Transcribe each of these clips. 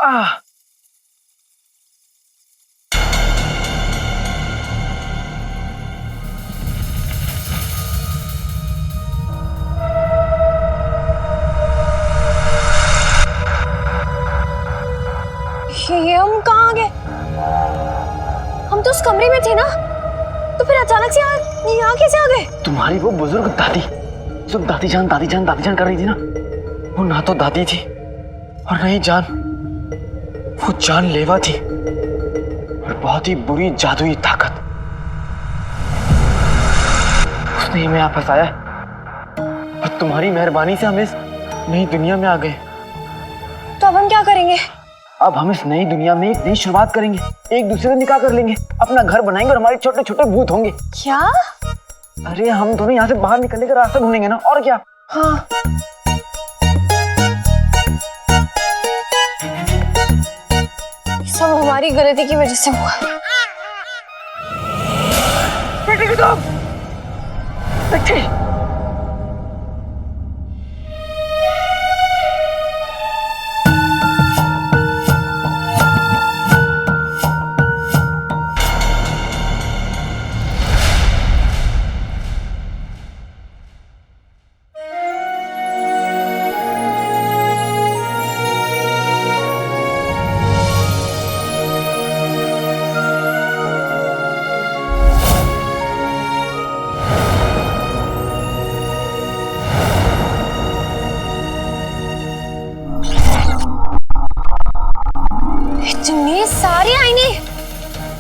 ये हम कहाँ आ गए? हम तो उस कमरे में थे ना, तो फिर अचानक से यहाँ कैसे आ गए? तुम्हारी वो बुजुर्ग दादी जो दादी जान कर रही थी ना, वो ना तो दादी थी और नहीं जान, वो जानलेवा थी और बहुत ही बुरी जादुई ताकत। उसने हमें यहाँ फंसाया और तुम्हारी मेहरबानी से हम इस नई दुनिया में आ गए। तो अब हम क्या करेंगे? अब हम इस नई दुनिया में एक नई शुरुआत करेंगे, एक दूसरे से निकाह कर लेंगे, अपना घर बनाएंगे और हमारे छोटे छोटे भूत होंगे। क्या? अरे हम दोनों यहाँ से बाहर निकलने का रास्ता ढूंढेंगे ना, और क्या। हाँ। सब हमारी गलती की वजह से हुआ। बेटे की बेटे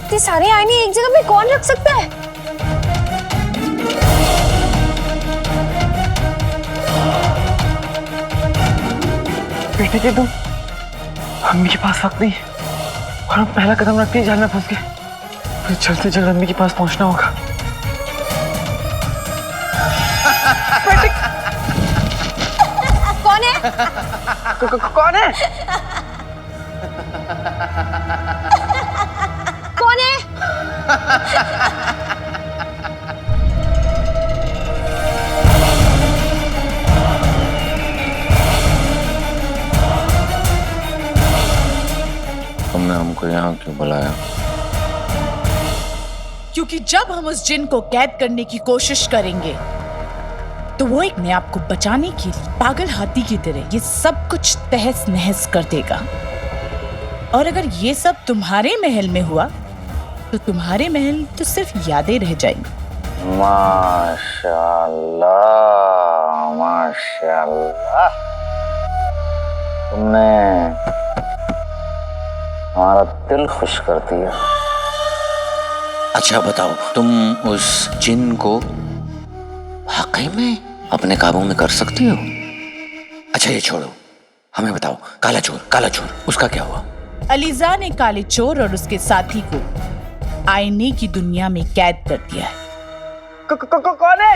इतने सारे आईने एक जगह पे कौन रख सकता है? बेटे के तुम अम्मी के पास वक्त नहीं और हम पहला कदम रखते ही जाल में फंस गए। फिर जल्द से जल्द अम्मी के पास पहुंचना होगा। बेटे कौन है? कौन है? कौन है? तुमने हमको यहाँ क्यों बुलाया? क्योंकि जब हम उस जिन को कैद करने की कोशिश करेंगे तो वो एक ने आपको बचाने के लिए पागल हाथी की तरह ये सब कुछ तहस नहस कर देगा। और अगर ये सब तुम्हारे महल में हुआ तो तुम्हारे महल तो सिर्फ यादें रह जाएंगी। माशाल्लाह, माशाल्लाह, तुमने हमारा दिल खुश कर दिया। अच्छा बताओ, तुम उस जिन को वाकई में अपने काबू में कर सकती हो? अच्छा ये छोड़ो, हमें बताओ, काला चोर उसका क्या हुआ? अलीजा ने काले चोर और उसके साथी को आईने की दुनिया में कैद कर दिया है। कौन है?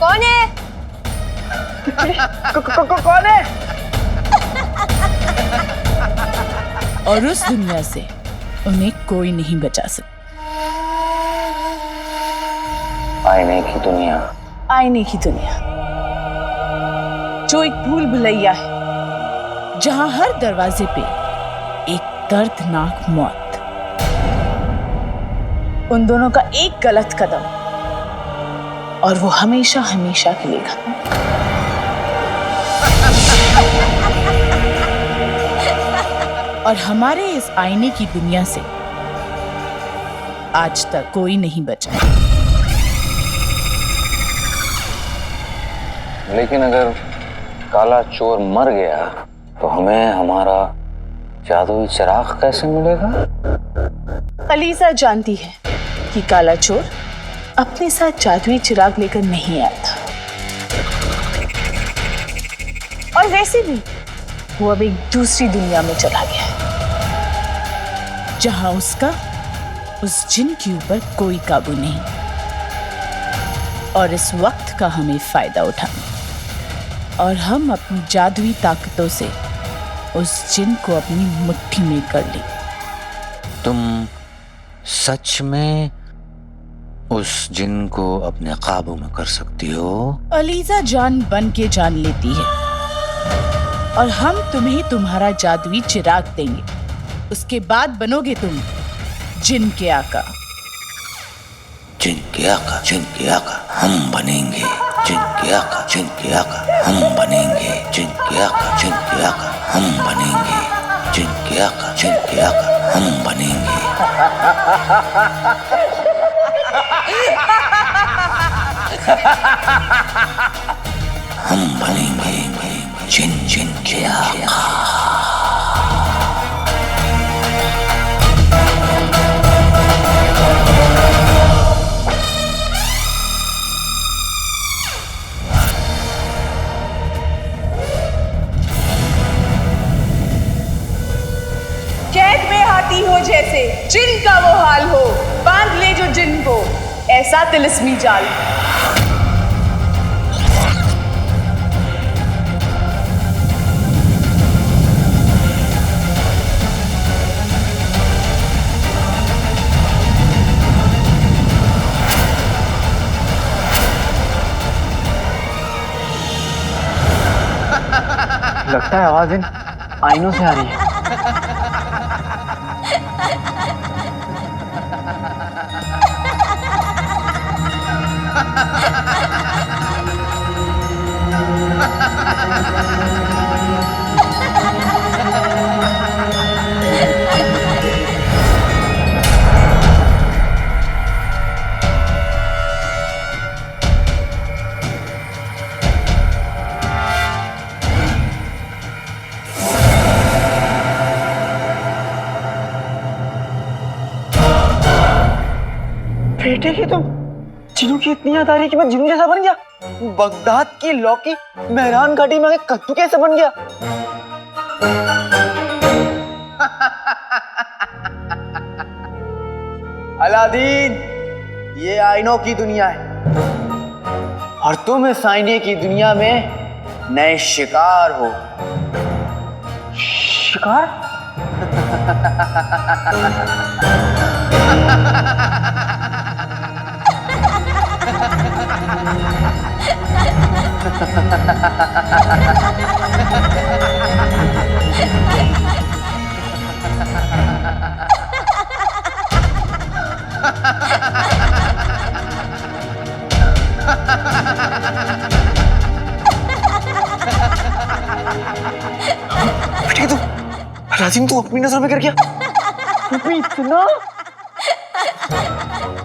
कौन है? कौन है? और उस दुनिया से उन्हें कोई नहीं बचा सकता। आईने की दुनिया? आईने की दुनिया जो एक भूल भुलैया है, जहां हर दरवाजे पे एक दर्दनाक मौत। उन दोनों का एक गलत कदम और वो हमेशा हमेशा के लिए खत्म। और हमारे इस आईने की दुनिया से आज तक कोई नहीं बचा। लेकिन अगर काला चोर मर गया तो हमें हमारा जादुई चिराग कैसे मिलेगा? अलीजा जानती है कि काला चोर अपने साथ जादुई चिराग लेकर नहीं आया था। और वैसे भी वो अब एक दूसरी दुनिया में चला गया है, जहां उसका उस जिन के ऊपर कोई काबू नहीं। और इस वक्त का हमें फायदा उठाना और हम अपनी जादुई ताकतों से उस जिन को अपनी मुट्ठी में कर ले। तुम सच में उस जिन को अपने काबू में कर सकती हो? अलीजा जान बन के जान लेती है, और हम तुम्हें तुम्हारा जादुई चिराग देंगे। उसके बाद बनोगे तुम जिन के आका। जिनके आका हम बनेंगे। जिनके आका हम बनेंगे। जिनके आका हम बनेंगे। जिनके आका हम बनेंगे। हम बनेंगे जिन के आका। कैद में हाथी हो जैसे जिन का वो हाल हो, बांध ले जो जिन को ऐसा तिलिस्मी जाल। लगता है आवाज इन आईनों से आ रही है। बेटे की तुम जिनों की इतनी याद आ रही कि मैं जिनों जैसा बन गया। बगदाद की लौकी मेहरान घाटी में कद्दू कैसे बन गया? अलादीन, ये आईनों की दुनिया है और तुम इस आईने की दुनिया में नए शिकार हो। शिकार? बेटे तू राजिम तू अपनी नजर में कर गया। तू भी इतना?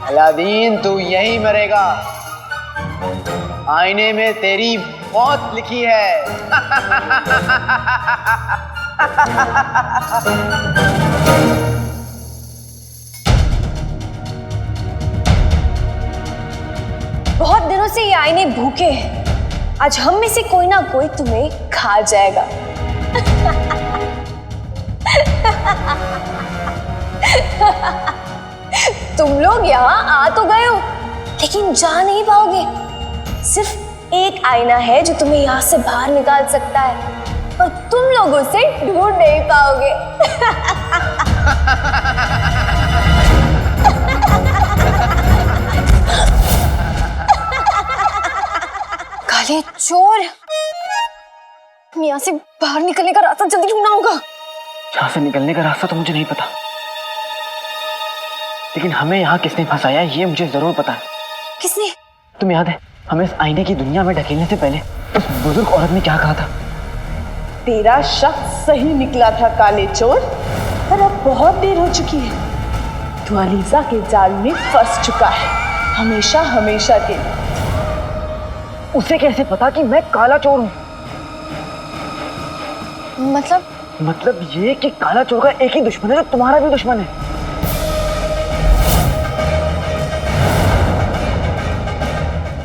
अलादीन तू यही मरेगा। आईने में तेरी मौत लिखी है। बहुत दिनों से ये आईने भूखे हैं। आज हम में से कोई ना कोई तुम्हें खा जाएगा। तुम लोग यहाँ आ तो गए हो, लेकिन जा नहीं पाओगे। सिर्फ एक आईना है जो तुम्हें यहाँ से बाहर निकाल सकता है, और तुम लोग उसे ढूंढ नहीं पाओगे। काले चोर, यहाँ से बाहर निकलने का रास्ता जल्दी ढूंढना होगा। यहाँ से निकलने का रास्ता तो मुझे नहीं पता, लेकिन हमें यहाँ किसने फंसाया ये मुझे जरूर पता है। किसने? तुम्हें याद है हमें इस आईने की दुनिया में ढकेलने से पहले उस बुजुर्ग औरत ने क्या कहा था? तेरा शक सही निकला था काले चोर, पर अब बहुत देर हो चुकी है। तू अलीजा के जाल में फंस चुका है, हमेशा हमेशा के लिए। उसे कैसे पता कि मैं काला चोर हूँ? मतलब ये कि काला चोर का एक ही दुश्मन है जो तुम्हारा भी दुश्मन है।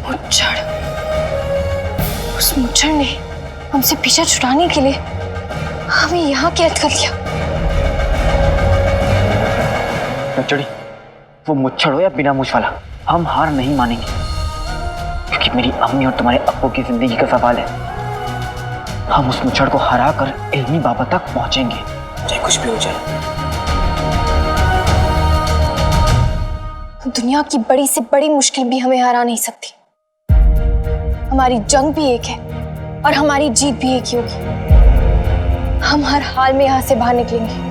मुच्छड़, उस मुच्छड़ ने हमसे पीछा छुड़ाने के लिए हमें यहाँ कैद कर लिया। नचड़ी, वो मुच्छड़ हो या बिना मूछ वाला, हम हार नहीं मानेंगे, क्योंकि मेरी अम्मी और तुम्हारे अप्पू की जिंदगी का सवाल है। हम उस मुच्छड़ को हरा कर इल्मी बाबा तक पहुंचेंगे, चाहे कुछ भी हो जाए। दुनिया की बड़ी से बड़ी मुश्किल भी हमें हरा नहीं सकती। हमारी जंग भी एक है और हमारी जीत भी एक ही होगी। हम हर हाल में यहाँ से बाहर निकलेंगे।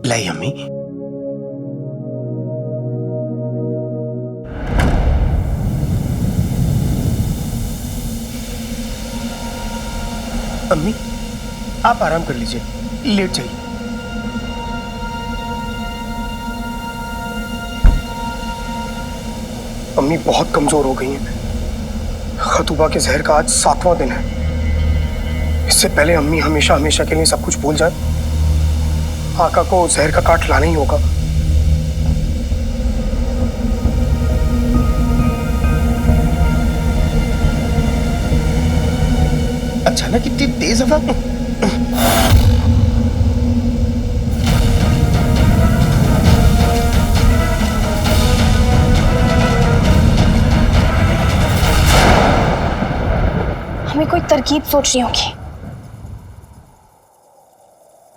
लाई अम्मी, अम्मी आप आराम कर लीजिए, लेट जाइए। अम्मी बहुत कमजोर हो गई हैं। खतूबा के जहर का आज 7वां दिन है। इससे पहले अम्मी हमेशा हमेशा के लिए सब कुछ भूल जाए, आका को जहर का काट लाना ही होगा। अचानक इतनी तेज हवा। हमें कोई तरकीब सोचनी होगी।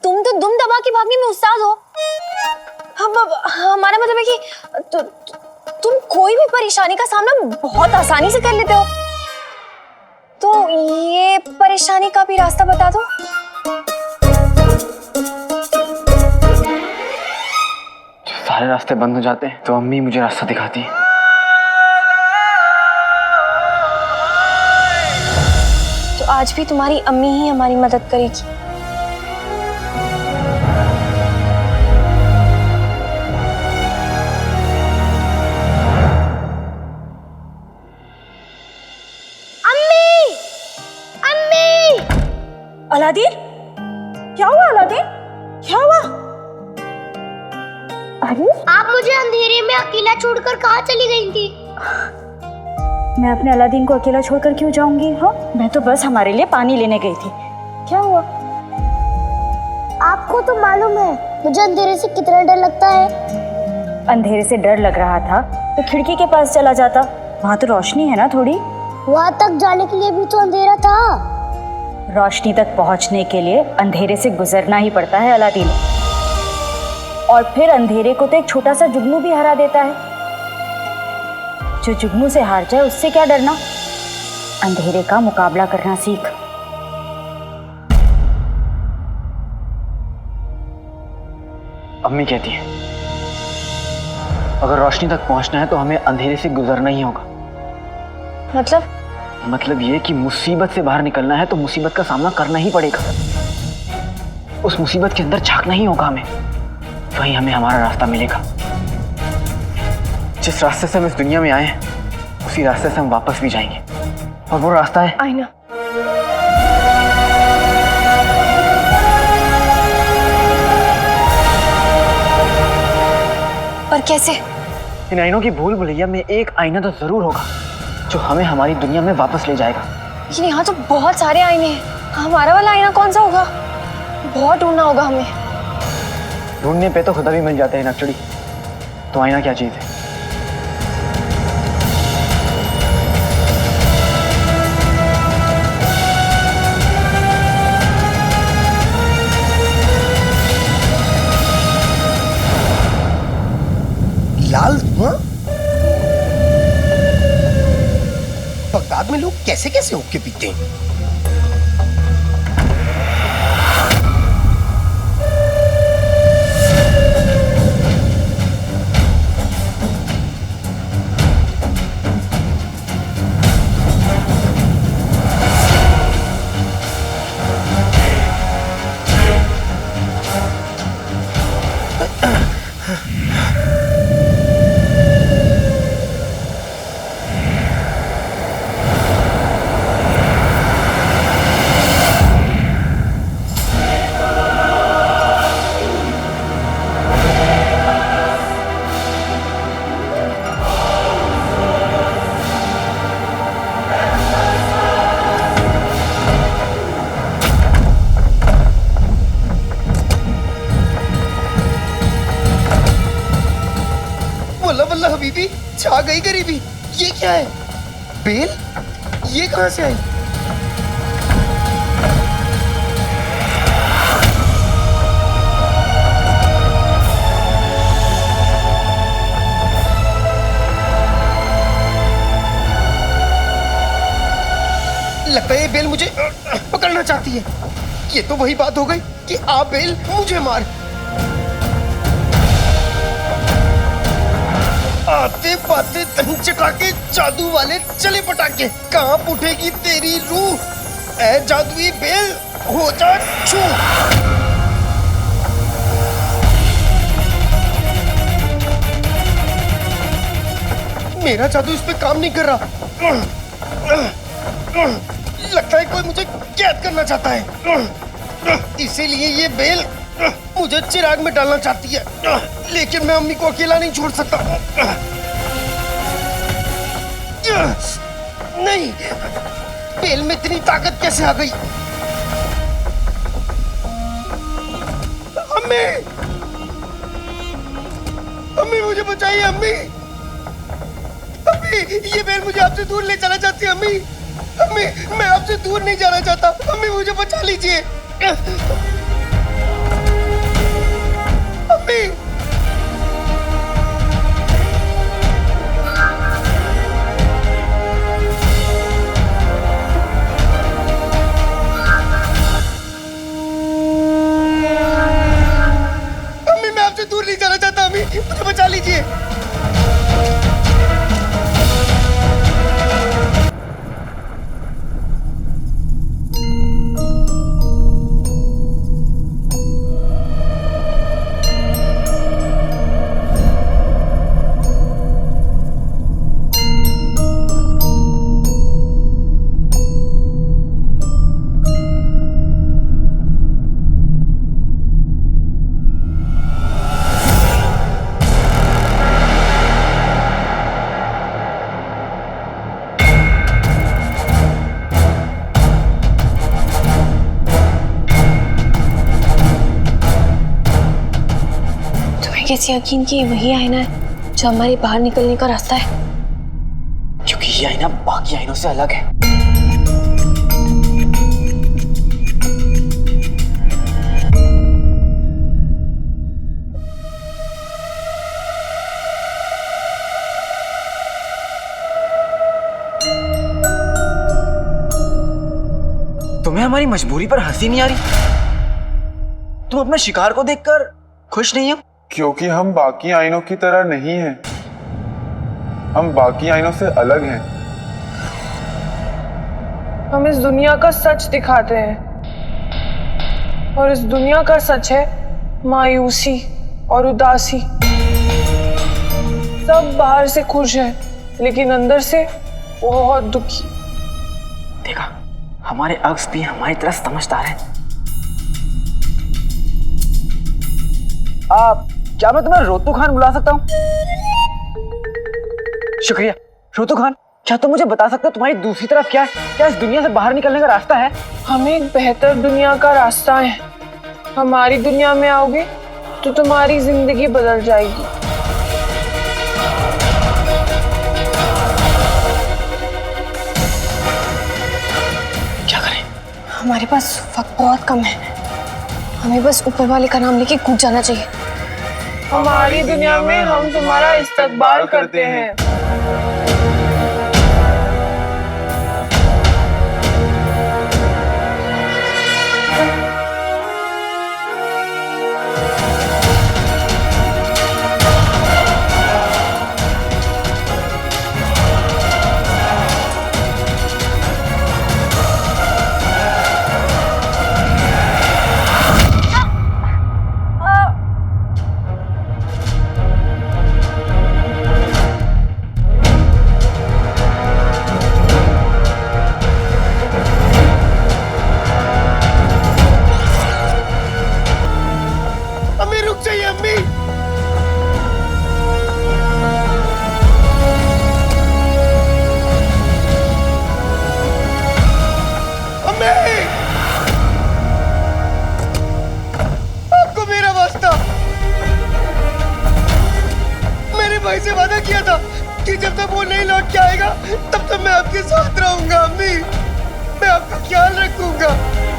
तुम तो दुम दबा के भागने में उस्ताद हो। हमारा मतलब है कि तुम कोई भी परेशानी का सामना बहुत आसानी से कर लेते हो। तो ये परेशानी का भी रास्ता बता दो। सारे रास्ते बंद हो जाते हैं तो अम्मी मुझे रास्ता दिखाती है। तो आज भी तुम्हारी अम्मी ही हमारी मदद करेगी। अलादीन, क्या हुआ अलादीन? क्या हुआ? अरे आप मुझे अंधेरे में अकेला छोड़कर कहाँ चली गई थी? मैं अपने अलादीन को अकेला छोड़कर क्यों जाऊंगी? हाँ, मैं तो बस हमारे लिए पानी लेने गई थी। क्या हुआ? आपको तो मालूम है मुझे अंधेरे से कितना डर लगता है। अंधेरे से डर लग रहा था तो खिड़की के पास चला जाता, वहाँ तो रोशनी है ना थोड़ी। वहाँ तक जाने के लिए भी तो अंधेरा था। रोशनी तक पहुँचने के लिए अंधेरे से गुजरना ही पड़ता है अलादीन। और फिर अंधेरे को तो एक छोटा सा जुगनू भी हरा देता है। जो जुगनू से हार जाए उससे क्या डरना। अंधेरे का मुकाबला करना सीख। अम्मी कहती है अगर रोशनी तक पहुंचना है तो हमें अंधेरे से गुजरना ही होगा। मतलब ये कि मुसीबत से बाहर निकलना है तो मुसीबत का सामना करना ही पड़ेगा। उस मुसीबत के अंदर झांकना ही होगा हमें, वहीं हमें हमारा रास्ता मिलेगा। जिस रास्ते से हम इस दुनिया में आए हैं उसी रास्ते से हम वापस भी जाएंगे, और वो रास्ता है आईना। पर कैसे? इन आईनों की भूल भुलैया में एक आईना तो जरूर होगा जो हमें हमारी दुनिया में वापस ले जाएगा। लेकिन यहाँ तो बहुत सारे आईने हैं, हमारा वाला आईना कौन सा होगा? बहुत ढूंढना होगा हमें। ढूंढने पे तो खुदा भी मिल जाते हैं नकचड़ी, तो आईना क्या चीज है? लाल धुआं? बगदाद में लोग कैसे कैसे हुक्के पीते हैं? वल्ला वल्ला हबीबी, छा गई गरीबी। ये क्या है? बेल? ये कहां से आई? लगता है ये बेल मुझे पकड़ना चाहती है। ये तो वही बात हो गई कि आप बेल मुझे मार। आते पाते तन चटाके, जादू वाले चले पटाके। कहां उठेगी तेरी रूह, ऐ जादुई बेल हो जा छू। मेरा जादू इस पे काम नहीं कर रहा। लगता है कोई मुझे कैद करना चाहता है। इसीलिए ये बेल मुझे चिराग में डालना चाहती है, लेकिन मैं अम्मी को अकेला नहीं छोड़ सकता। नहीं, बेल में इतनी ताकत कैसे आ गई? अम्मी, अम्मी मुझे बचाइए। अम्मी, अम्मी, ये बेल मुझे आपसे दूर ले जाना चाहती है। अम्मी, अम्मी, मैं आपसे दूर नहीं जाना चाहता। अम्मी मुझे बचा लीजिए। अम्मी, अम्मी, मैं आपसे दूर नहीं जाना चाहता। अम्मी मुझे बचा लीजिए। कैसे यकीन कि वही आईना है जो हमारे बाहर निकलने का रास्ता है? क्योंकि ये आईना बाकी आईनों से अलग है। तुम्हें हमारी मजबूरी पर हंसी नहीं आ रही? तुम अपने शिकार को देखकर खुश नहीं हो? क्योंकि हम बाकी आइनों की तरह नहीं हैं। हम बाकी आइनों से अलग हैं। हम इस दुनिया का सच दिखाते हैं, और इस दुनिया का सच है मायूसी और उदासी। सब बाहर से खुश हैं, लेकिन अंदर से बहुत दुखी। देखा, हमारे अक्स भी हमारी तरह समझदार हैं। आप क्या मैं तुम्हें रोतू खान बुला सकता हूँ? शुक्रिया। रोतू खान, क्या तुम मुझे बता सकते हो तुम्हारी दूसरी तरफ क्या है? क्या इस दुनिया से बाहर निकलने का रास्ता है? हमें एक बेहतर दुनिया का रास्ता है। हमारी दुनिया में आओगे तो तुम्हारी जिंदगी बदल जाएगी। क्या करें? हमारे पास वक्त बहुत कम है। हमें बस ऊपर वाले का नाम लेके कूद जाना चाहिए। हमारी दुनिया में हम तुम्हारा इस्तकबाल करते हैं। भाई से वादा किया था कि जब तक वो नहीं लौट के आएगा तब तक मैं आपके साथ रहूंगा। अम्मी, मैं आपका ख्याल रखूंगा।